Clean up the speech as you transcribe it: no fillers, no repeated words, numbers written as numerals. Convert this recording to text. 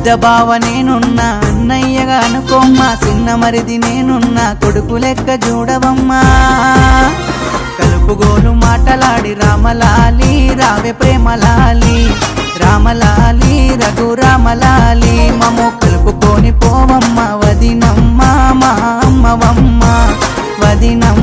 పెద్ద బావ నేనున్నా అన్నయ్యగా అనుకోమ్మా, చిన్న మరిది నేనున్నా కొడుకు లెక్క చూడవమ్మా. కలుపుగోలు మాటలాడి రామలాలి రావే ప్రేమలాలి, రామలాలి రఘురామలాలి మమ్ము కలుపుకొని పోవమ్మ వదినమ్మ మా అమ్మవమ్మ వదినమ్మ.